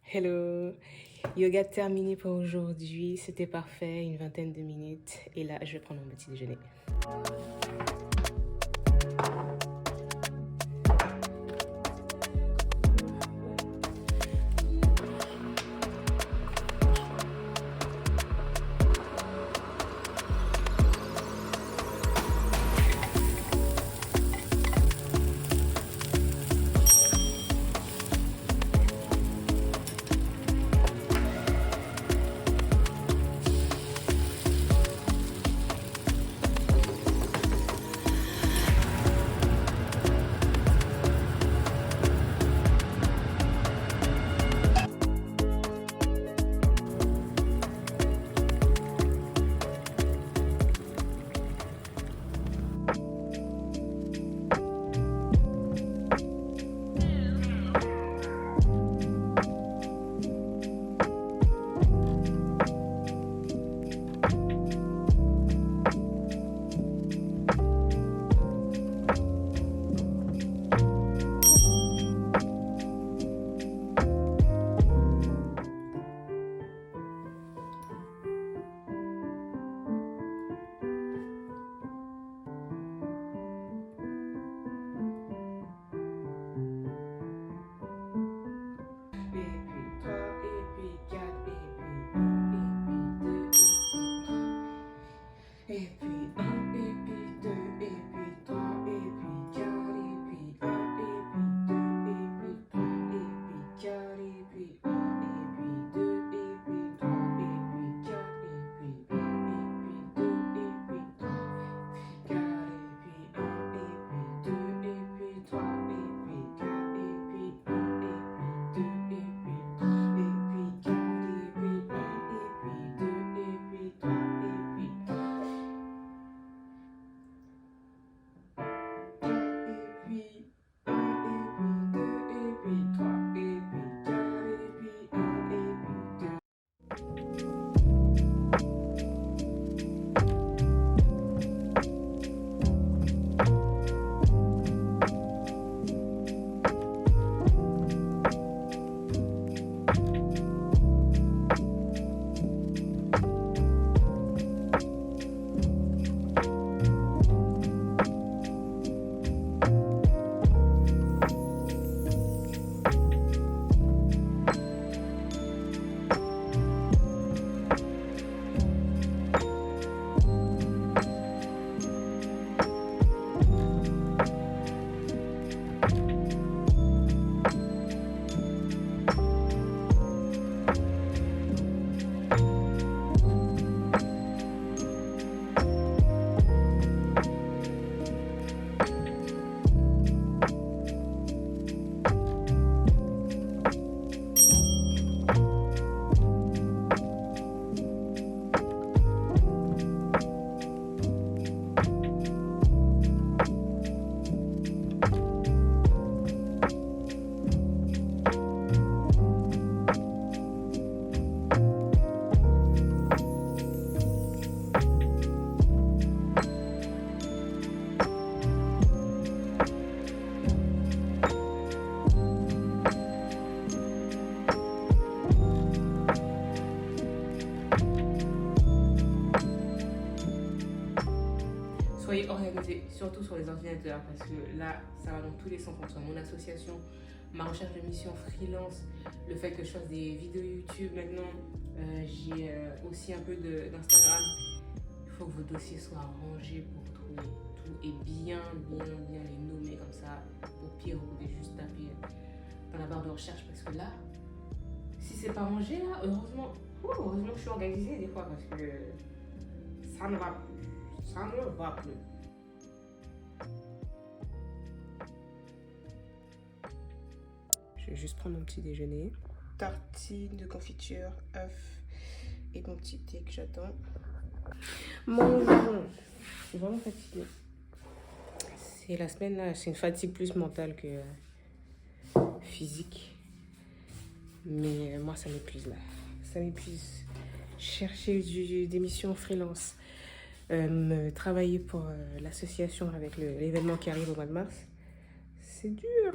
Hello, yoga terminé pour aujourd'hui, c'était parfait, une vingtaine de minutes et là je vais prendre mon petit déjeuner. Soyez organisés, surtout sur les ordinateurs, parce que là, ça va dans tous les sens entre mon association, ma recherche de mission freelance, le fait que je fasse des vidéos YouTube maintenant, j'ai aussi un peu d'Instagram. Il faut que vos dossiers soient rangés pour trouver tout et bien les nommer comme ça. Au pire, vous pouvez juste taper dans la barre de recherche, parce que là, si c'est pas rangé, là, heureusement que je suis organisée des fois, parce que ça ne va plus. Ça ne va plus. Je vais juste prendre mon petit déjeuner. Tartine de confiture, œuf et mon petit thé que j'attends. Mangeons. Je suis vraiment fatiguée. C'est la semaine là, c'est une fatigue plus mentale que physique. Mais moi, ça m'épuise là. Ça m'épuise. Chercher des missions freelance. Travailler pour l'association avec l'événement qui arrive au mois de mars. C'est dur.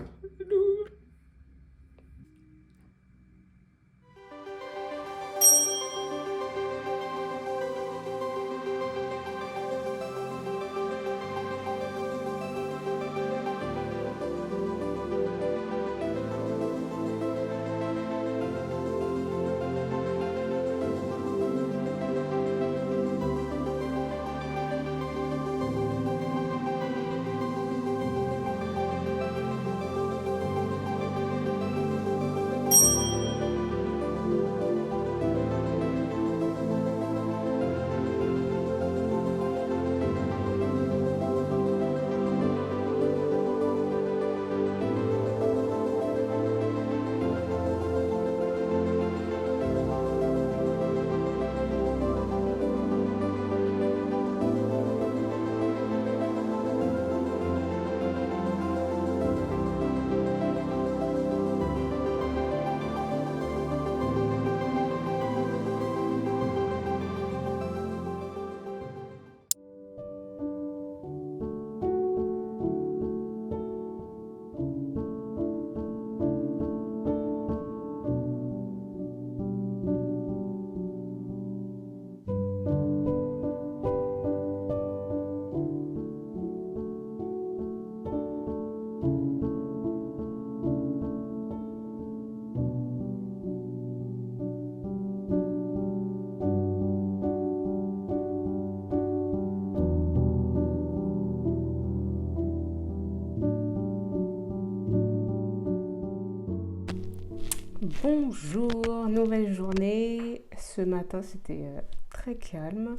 Bonjour, nouvelle journée. Ce matin, c'était très calme.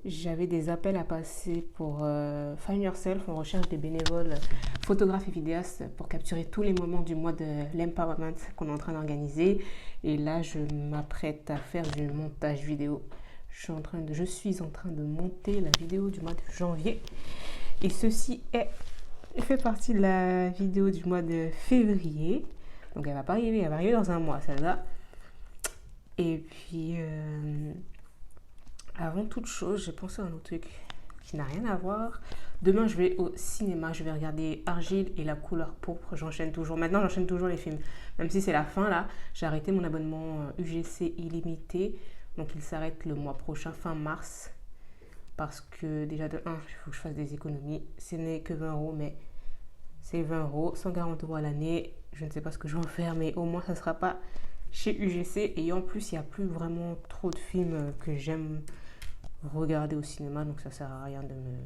J'avais des appels à passer pour Find Yourself. On recherche des bénévoles photographes et vidéastes pour capturer tous les moments du mois de l'empowerment qu'on est en train d'organiser. Et là, je m'apprête à faire du montage vidéo. Je suis en train de monter la vidéo du mois de janvier. Et ceci fait partie de la vidéo du mois de février. Donc elle va pas arriver, elle va arriver dans un mois celle-là. Et puis avant toute chose, j'ai pensé à un autre truc qui n'a rien à voir. Demain je vais au cinéma, je vais regarder Argile et la couleur pourpre. J'enchaîne toujours les films. Même si c'est la fin là, j'ai arrêté mon abonnement UGC illimité. Donc il s'arrête le mois prochain, fin mars. Parce que déjà de 1, il faut que je fasse des économies. Ce n'est que 20 €, mais c'est 20 €, 140 € à l'année. Je ne sais pas ce que je vais en faire, mais au moins ça ne sera pas chez UGC. Et en plus, il n'y a plus vraiment trop de films que j'aime regarder au cinéma. Donc ça ne sert à rien de me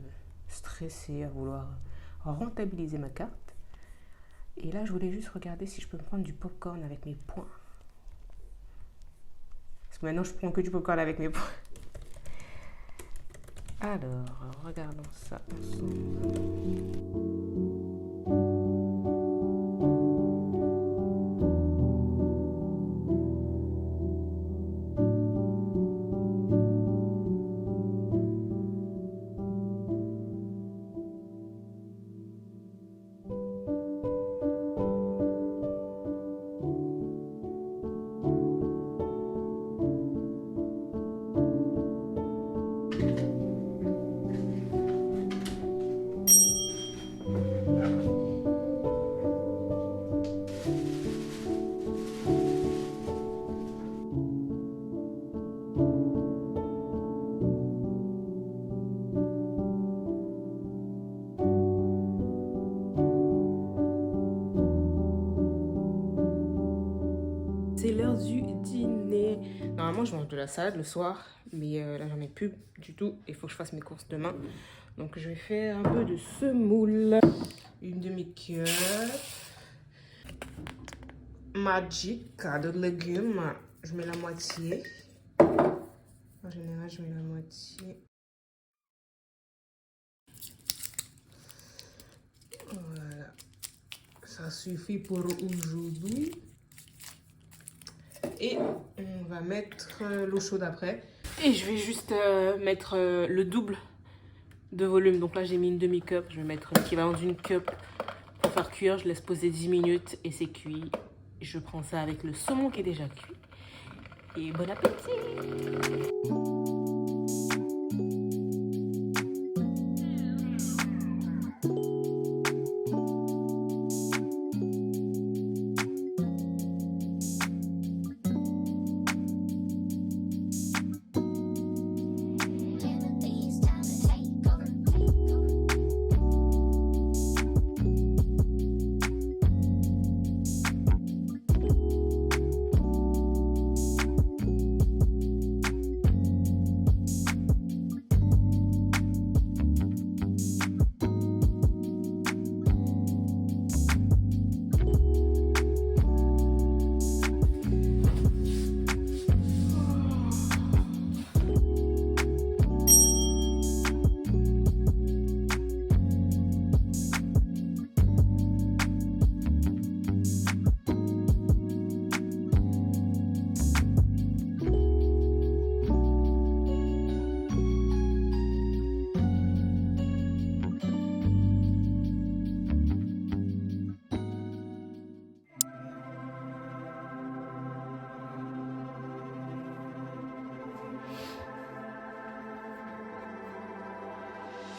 stresser à vouloir rentabiliser ma carte. Et là, je voulais juste regarder si je peux me prendre du popcorn avec mes poings. Parce que maintenant, je prends que du popcorn avec mes poings. Alors, regardons ça ensemble. C'est l'heure du dîner. Normalement, je mange de la salade le soir, mais là, j'en ai plus du tout. Il faut que je fasse mes courses demain. Donc, je vais faire un peu de semoule. Une demi-cup. Magic de légumes. Je mets la moitié. En général, je mets la moitié. Voilà. Ça suffit pour aujourd'hui. Et on va mettre l'eau chaude après. Et je vais juste mettre le double de volume. Donc là, j'ai mis une demi-cup. Je vais mettre l'équivalent d'une cup pour faire cuire. Je laisse poser 10 minutes et c'est cuit. Je prends ça avec le saumon qui est déjà cuit. Et bon appétit!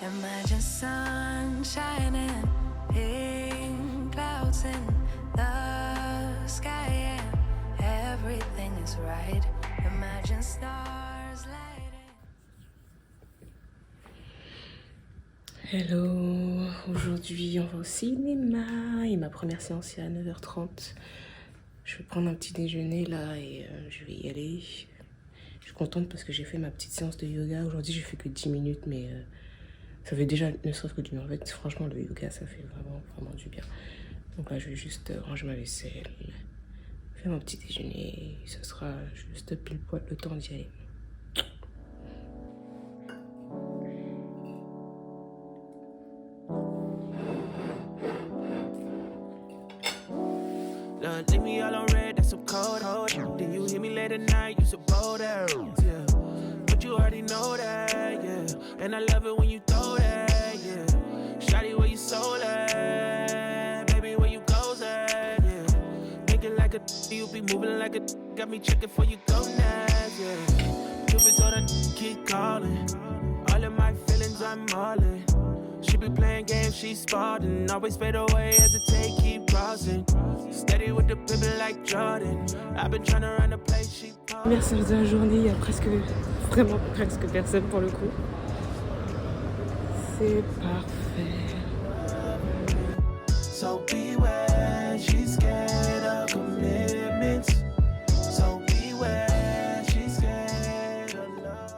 Am I just sunshine and pink clouds in the sky and everything is right? Imagine stars lighting. Hello, aujourd'hui on va au cinéma et ma première séance c'est à 9h30. Je vais prendre un petit déjeuner là et je vais y aller. Je suis contente parce que j'ai fait ma petite séance de yoga. Aujourd'hui j'ai fait que 10 minutes mais ça fait déjà ne serait-ce que du bien. En fait franchement le yoga ça fait vraiment du bien. Donc là je vais juste ranger ma vaisselle, Je fais mon petit déjeuner, ce sera juste pile poil le temps d'y aller. Leave me all on red, that's some cold. Then you hit me late at night, you suppose that, yeah. But you already know that, yeah. And I love it when you throw that, yeah. Shawty, where you sold at, baby, where you goes at, yeah. Thinking like a you be moving like a got me checking for you go next, yeah. Cupid told her keep calling, all of my feelings I'm all in. She be playing games, she spotting. Always fade away, hesitate, keep crossing. Steady with the pimpin' like Jordan. I've been trying to run the place, she Merci de la journée, il y a vraiment presque personne pour le coup. C'est parfait. So beware, she's scared of commitments. So beware, she's scared of love.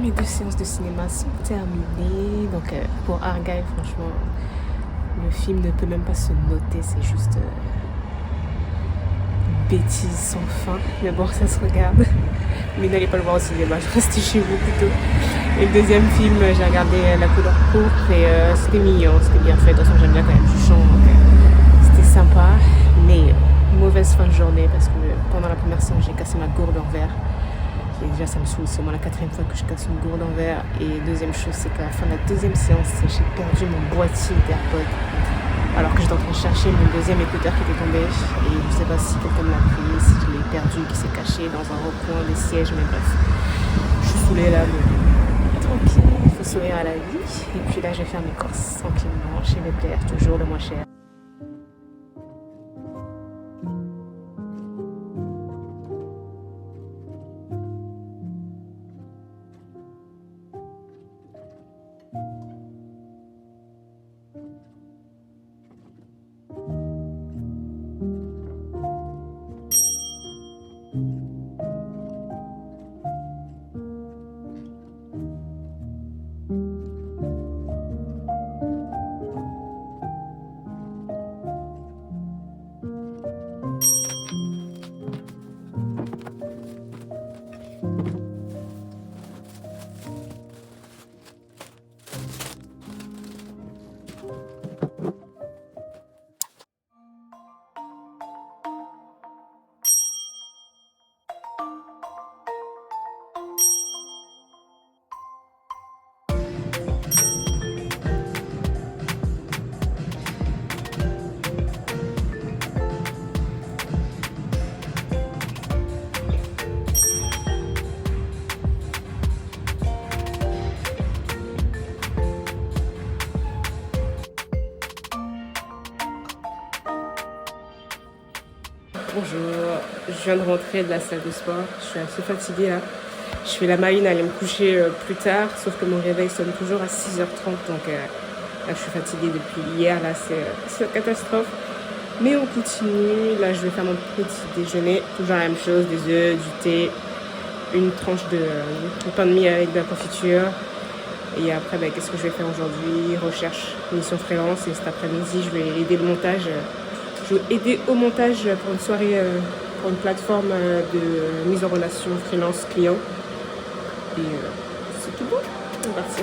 Mes 2 séances de cinéma sont terminées. Donc pour Argyle, franchement, le film ne peut même pas se noter. C'est juste une bêtise sans fin. Mais bon, ça se regarde. Mais n'allez pas le voir au cinéma, je reste chez vous plutôt. Et le deuxième film, j'ai regardé La couleur pourpre et c'était mignon, c'était bien fait. De toute façon, j'aime bien quand même du chant, donc c'était sympa. Mais mauvaise fin de journée parce que pendant la première séance, j'ai cassé ma gourde en verre. Et déjà, ça me saoule, c'est au moins la 4e fois que je casse une gourde en verre. Et deuxième chose, c'est qu'à la fin de la deuxième séance, j'ai perdu mon boîtier d'AirPods. Alors que j'étais en train de chercher mon deuxième écouteur qui était tombé. Et je sais pas si quelqu'un me l'a pris, si je l'ai perdu, qui s'est caché dans un recoin des sièges, mais bref. Je suis saoulée là, mais tranquille, il faut sourire à la vie. Et puis là, je vais faire mes courses tranquillement chez Leclerc, toujours le moins cher. Bonjour, je viens de rentrer de la salle de sport, je suis assez fatiguée là. Je fais la maline à aller me coucher plus tard, sauf que mon réveil sonne toujours à 6h30, donc Là, je suis fatiguée depuis hier, là, c'est une catastrophe. Mais on continue. Là, je vais faire mon petit déjeuner. Toujours la même chose, des œufs, du thé, une tranche de pain de mie avec de la confiture. Et après, qu'est-ce que je vais faire aujourd'hui? Recherche, mission freelance. Et cet après-midi, je vais aider le montage. Je vais aider au montage pour une soirée, pour une plateforme de mise en relation freelance client. Et c'est tout bon. C'est parti.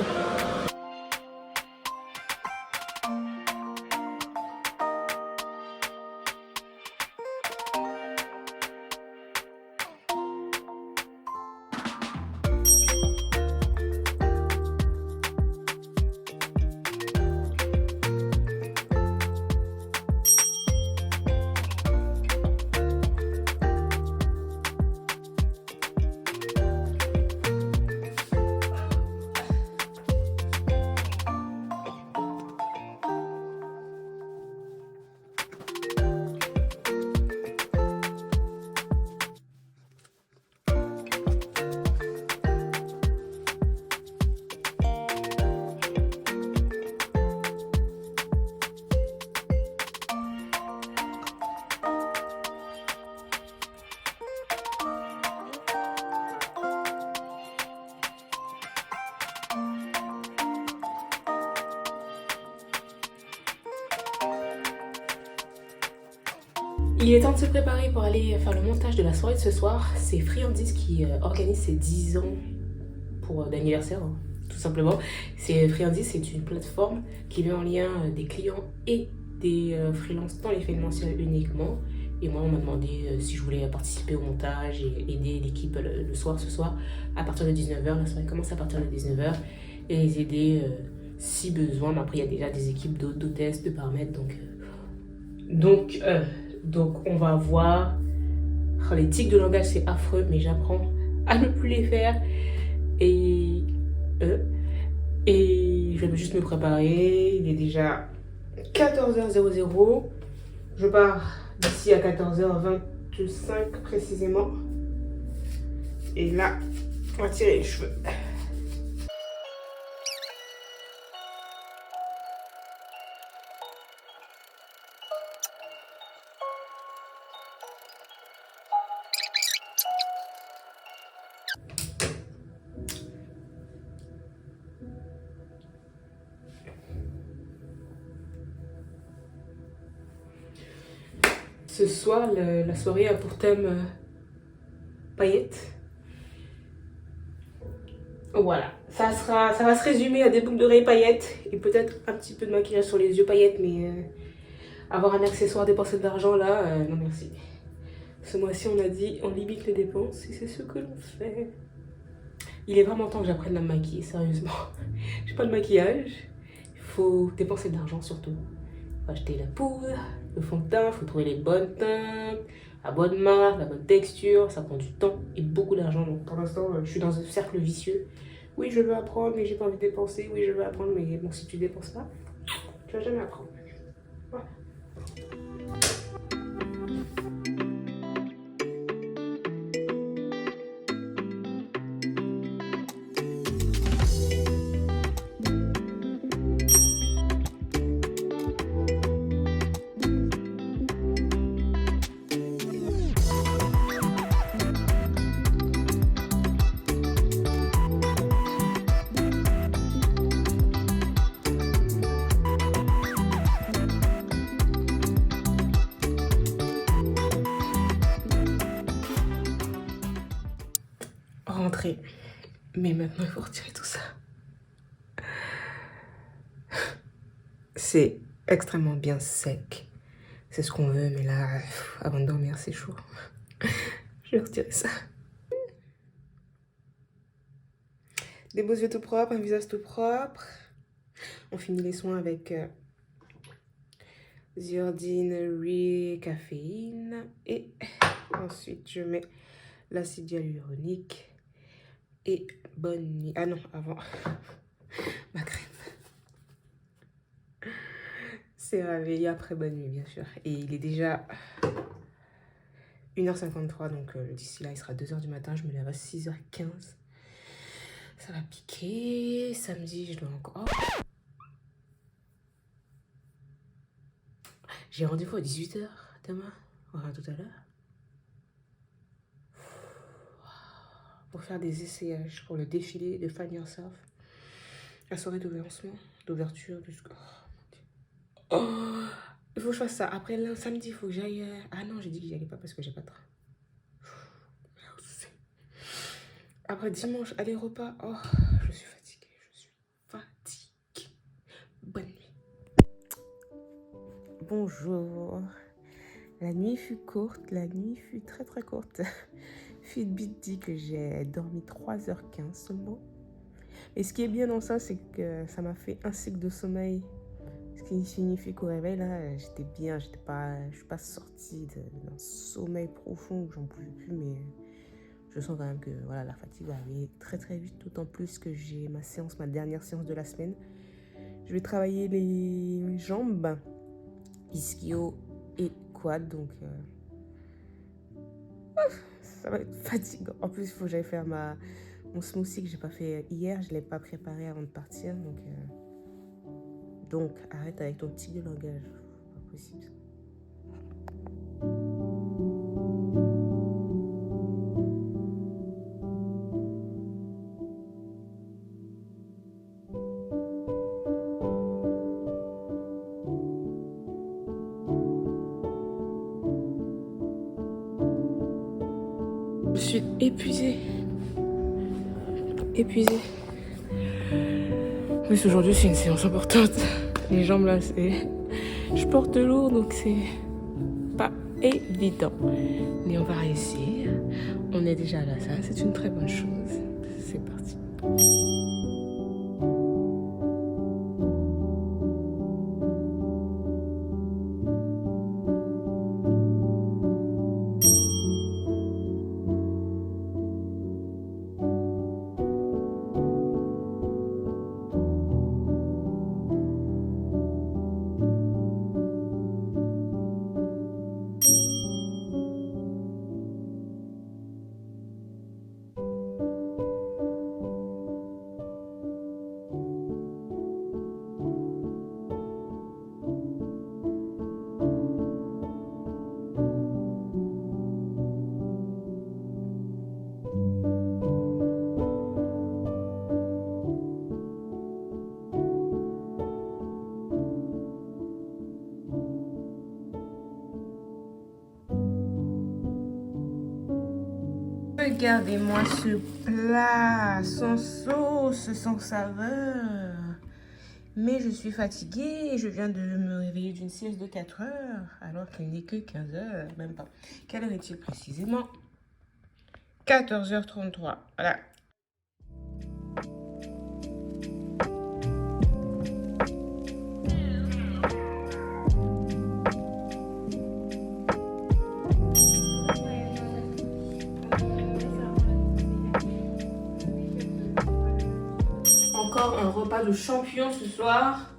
Il est temps de se préparer pour aller faire le montage de la soirée de ce soir. C'est Friandise qui organise ses 10 ans d'anniversaire, hein, tout simplement. Friandise, c'est une plateforme qui met en lien des clients et des freelances dans l'événementiel uniquement. Et moi, on m'a demandé si je voulais participer au montage et aider l'équipe le soir, ce soir, à partir de 19h. La soirée commence à partir de 19h. Et les aider si besoin. Mais après, il y a déjà des équipes d'hôtesses, de paramètres. Donc, on va voir. Oh, les tics de langage, c'est affreux, mais j'apprends à ne plus les faire. Et je vais juste me préparer. Il est déjà 14h00. Je pars d'ici à 14h25 précisément. Et là, on va tirer les cheveux. Ce soir, la soirée a pour thème paillettes. Voilà, ça va se résumer à des boucles d'oreilles paillettes et peut-être un petit peu de maquillage sur les yeux paillettes, mais avoir un accessoire, dépenser de l'argent là, non merci. Ce mois-ci, on a dit on limite les dépenses et c'est ce que l'on fait. Il est vraiment temps que j'apprenne à me maquiller, sérieusement. J'ai pas de maquillage, il faut dépenser de l'argent surtout. Faut acheter la poudre, le fond de teint, il faut trouver les bonnes teintes, la bonne marque, la bonne texture, ça prend du temps et beaucoup d'argent. Donc pour l'instant, je suis dans un cercle vicieux. Oui, je veux apprendre, mais j'ai pas envie de dépenser. Oui, je veux apprendre, mais bon, si tu dépenses pas, tu vas jamais apprendre. Voilà. Rentrée. Mais maintenant, il faut retirer tout ça. C'est extrêmement bien sec. C'est ce qu'on veut, mais là, avant de dormir, c'est chaud. Je vais retirer ça. Des beaux yeux tout propres, un visage tout propre. On finit les soins avec The Ordinary Caféine. Et ensuite, je mets l'acide hyaluronique. Et bonne nuit. Ah non, avant, ma crème. C'est réveillé après bonne nuit, bien sûr. Et il est déjà 1h53, donc d'ici là, il sera 2h du matin. Je me lève à 6h15. Ça va piquer. Samedi, je dois encore... J'ai rendez-vous à 18h demain, enfin tout à l'heure, pour faire des essayages pour le défilé de Find Yourself. La soirée d'ouverture du score. Oh, il faut que je fasse ça. Après, le samedi, il faut que j'aille... Ah non, j'ai dit que j'y allais pas parce que j'ai pas de train. Après, dimanche, aller repas. Oh, je suis fatiguée. Bonne nuit. Bonjour. La nuit fut courte. La nuit fut très très courte. Fitbit dit que j'ai dormi 3h15 seulement. Et ce qui est bien dans ça, c'est que ça m'a fait un cycle de sommeil. Ce qui signifie qu'au réveil, là, j'étais bien. Je suis pas sortie d'un sommeil profond où j'en pouvais plus, mais je sens quand même que voilà, la fatigue va arriver très très vite. D'autant plus que j'ai ma dernière séance de la semaine. Je vais travailler les jambes, ischio et quad, donc ça va être fatigant. En plus, il faut que j'aille faire mon smoothie que j'ai pas fait hier, je l'ai pas préparé avant de partir, donc arrête avec ton tic de langage, pas possible. Je suis épuisée. Oui, aujourd'hui, c'est une séance importante. Les jambes, là, je porte lourd, donc c'est pas évident. Mais on va réussir. On est déjà à la salle, c'est une très bonne chose. C'est parti. Regardez-moi ce plat, sans sauce, sans saveur. Mais je suis fatiguée et je viens de me réveiller d'une sieste de 4 heures, alors qu'il n'est que 15 heures, même pas. Quelle heure est-il précisément? 14h33, voilà. Encore un repas de champion ce soir.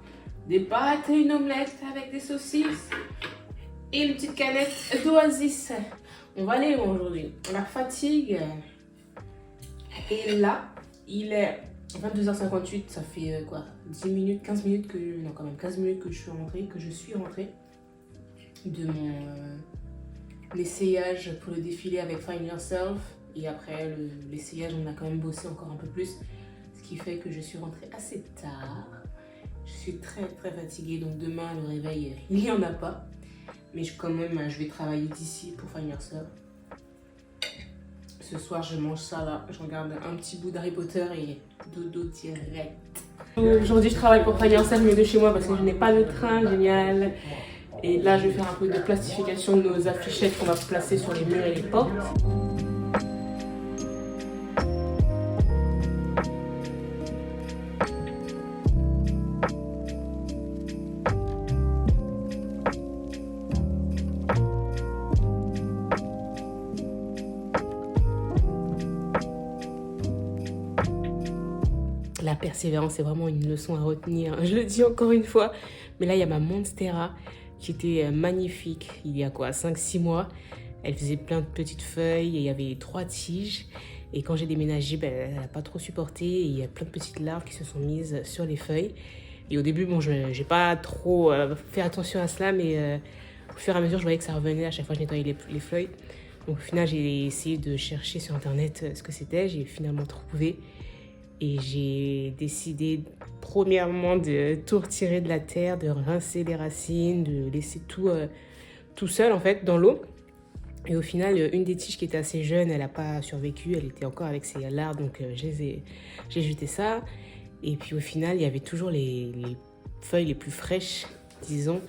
Des pâtes et une omelette avec des saucisses. Et une petite canette d'Oasis. On va aller aujourd'hui. La fatigue. Et là, il est 22h58. Ça fait quoi, 10 minutes, 15 minutes que... Non, quand même 15 minutes que je suis rentrée de mon essayage pour le défilé avec Find Yourself. Et après l'essayage, on a quand même bossé encore un peu plus. Ce qui fait que je suis rentrée assez tard. Je suis très très fatiguée, donc demain le réveil, il n'y en a pas. Mais quand même, je vais travailler d'ici pour Find Yourself. Ce soir, je mange ça là. Je regarde un petit bout d'Harry Potter et dodo direct. Aujourd'hui, je travaille pour Find Yourself, mais de chez moi parce que je n'ai pas de train, génial. Et là, je vais faire un peu de plastification de nos affichettes qu'on va placer sur les murs et les portes. La persévérance, c'est vraiment une leçon à retenir. Je le dis encore une fois. Mais là, il y a ma Monstera qui était magnifique. Il y a quoi, 5-6 mois. Elle faisait plein de petites feuilles et il y avait 3 tiges. Et quand j'ai déménagé, elle n'a pas trop supporté. Et il y a plein de petites larves qui se sont mises sur les feuilles. Et au début, bon, je n'ai pas trop fait attention à cela. Mais au fur et à mesure, je voyais que ça revenait à chaque fois que je nettoyais les feuilles. Donc au final, j'ai essayé de chercher sur internet ce que c'était. J'ai finalement trouvé et j'ai décidé premièrement de tout retirer de la terre, de rincer les racines, de laisser tout seul en fait dans l'eau. Et au final, une des tiges qui était assez jeune, elle n'a pas survécu, elle était encore avec ses larves, donc j'ai jeté ça. Et puis au final, il y avait toujours les feuilles les plus fraîches, disons,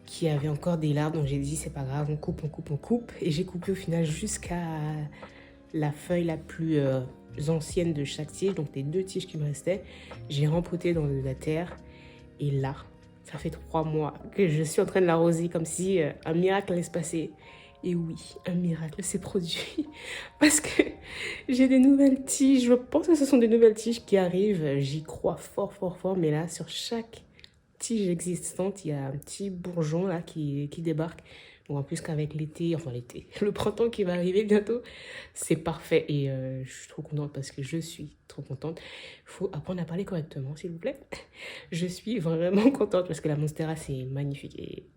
qui avaient encore des larves. Donc j'ai dit, c'est pas grave, on coupe. Et j'ai coupé au final jusqu'à la feuille la plus ancienne de chaque tige, donc les 2 tiges qui me restaient. J'ai rempoté dans de la terre. Et là, ça fait 3 mois que je suis en train de l'arroser comme si un miracle allait se passer. Et oui, un miracle s'est produit parce que j'ai des nouvelles tiges. Je pense que ce sont des nouvelles tiges qui arrivent. J'y crois fort. Mais là, sur chaque tige existante, il y a un petit bourgeon là qui débarque. Donc en plus qu'avec l'été, le printemps qui va arriver bientôt, c'est parfait. Et je suis trop contente parce que je suis trop contente. Il faut apprendre à parler correctement, s'il vous plaît. Je suis vraiment contente parce que la Monstera, c'est magnifique. Et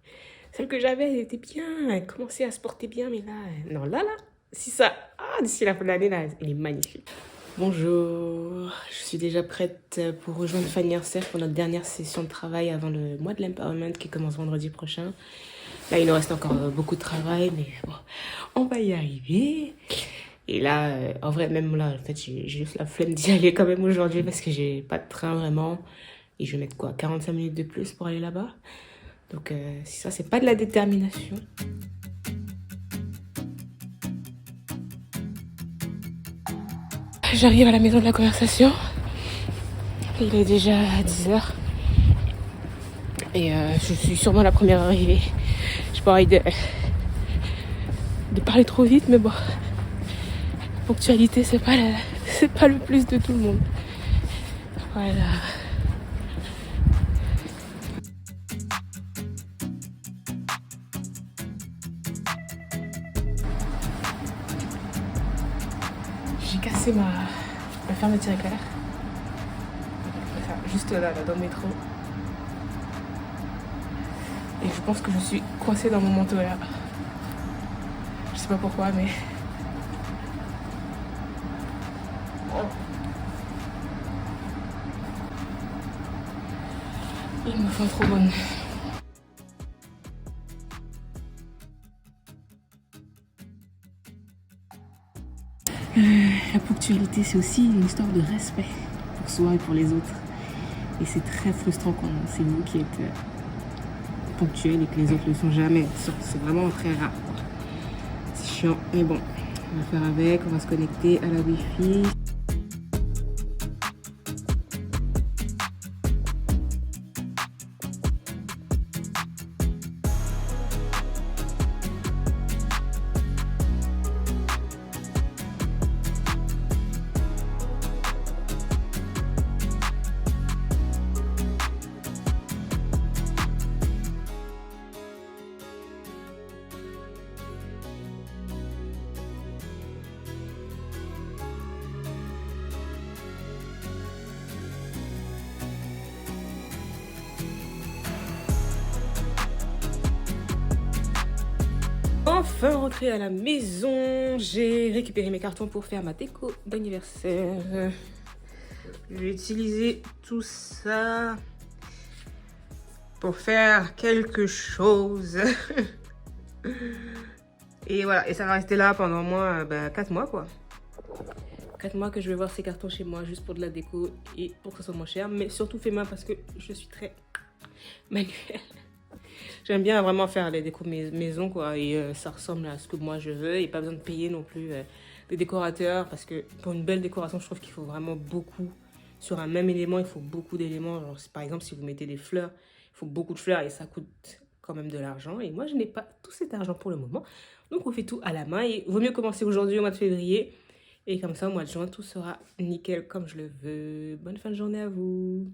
celle que j'avais, elle était bien, elle commençait à se porter bien, mais là, si ça, d'ici la fin de l'année, là, elle est magnifique. Bonjour, je suis déjà prête pour rejoindre Fanny Hersef pour notre dernière session de travail avant le mois de l'empowerment qui commence vendredi prochain. Là, il nous reste encore beaucoup de travail, mais bon, on va y arriver. Et là, en vrai, même là, en fait, j'ai juste la flemme d'y aller quand même aujourd'hui parce que j'ai pas de train vraiment. Et je vais mettre 45 minutes de plus pour aller là-bas. Donc, si ça, c'est pas de la détermination. J'arrive à la maison de la conversation. Il est déjà 10h. Et je suis sûrement la première arrivée. J'ai pas envie de parler trop vite, mais bon. Ponctualité, c'est pas le plus de tout le monde. Voilà. J'ai cassé ma fermeture éclair. Enfin, juste là, dans le métro. Et je pense que je suis coincée dans mon manteau là. Je sais pas pourquoi, mais... Il me fait trop bonne. La ponctualité, c'est aussi une histoire de respect pour soi et pour les autres. Et c'est très frustrant quand c'est vous qui êtes ponctuel et que les autres ne le sont jamais. C'est vraiment très rare. C'est chiant, mais bon, on va faire avec, on va se connecter à la Wi-Fi. Enfin rentrée à la maison, j'ai récupéré mes cartons pour faire ma déco d'anniversaire. Je vais utiliser tout ça pour faire quelque chose. Et voilà, et ça va rester là pendant au moins 4 mois quoi. 4 mois que je vais voir ces cartons chez moi juste pour de la déco et pour que ça soit moins cher. Mais surtout fait main parce que je suis très manuelle. J'aime bien vraiment faire les décos maison quoi, et ça ressemble à ce que moi je veux et pas besoin de payer non plus des décorateurs parce que pour une belle décoration je trouve qu'il faut vraiment beaucoup. Sur un même élément il faut beaucoup d'éléments. Par exemple si vous mettez des fleurs, il faut beaucoup de fleurs et ça coûte quand même de l'argent et moi je n'ai pas tout cet argent pour le moment. Donc on fait tout à la main et il vaut mieux commencer aujourd'hui au mois de février et comme ça au mois de juin tout sera nickel comme je le veux. Bonne fin de journée à vous.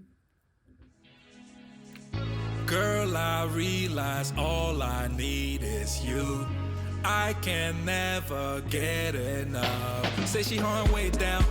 Girl, I realize all I need is you. I can never get enough. Say she hung way down.